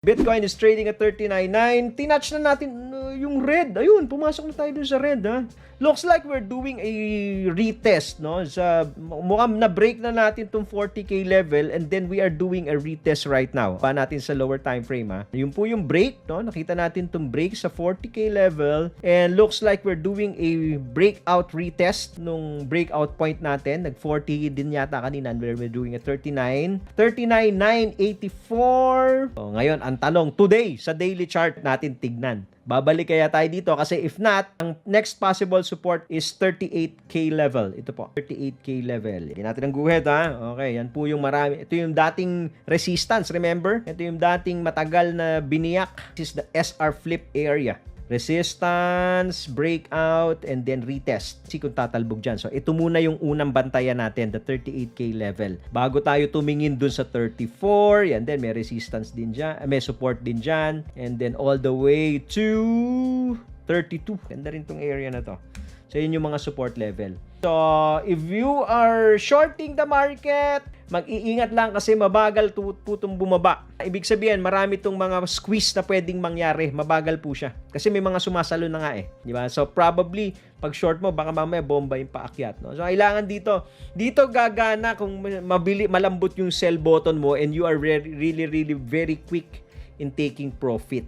Bitcoin is trading at 39.9. Tinouch na natin yung red. Ayun, pumasok na tayo dun sa red, ha. Looks like we're doing a retest, no? Mukhang na-break na natin tong 40k level and then we are doing a retest right now. Pa natin sa lower time frame, ha. Yun po yung break, no? Nakita natin tong break sa 40k level and looks like we're doing a breakout retest nung breakout point natin. Nag-40 din yata kanina. We're doing a 39.984. So, ngayon, ang tanong, today, sa daily chart natin tignan. Babalik kaya tayo dito kasi if not, ang next possible support is 38k level. Ito po, 38k level. Hindi natin ang guhit, ha? Okay, yan po yung marami. Ito yung dating resistance, remember? Ito yung dating matagal na biniyak. This is the SR flip area. Resistance, breakout, and then retest. Kasi kung tatalbog dyan. So, ito muna yung unang bantayan natin, the 38k level. Bago tayo tumingin dun sa 34, yan din, may resistance din dyan, may support din dyan, and then all the way to 32. Ganda rin tong area na to. So, yun yung mga support level. So, if you are shorting the market, mag-iingat lang kasi mabagal putong bumaba. Ibig sabihin, marami itong mga squeeze na pwedeng mangyari. Mabagal po siya. Kasi may mga sumasalo na nga eh. Di ba? So, probably, pag short mo, baka mamaya bomba yung paakyat. No? So, kailangan dito gagana kung malambot yung sell button mo and you are really very quick in taking profit.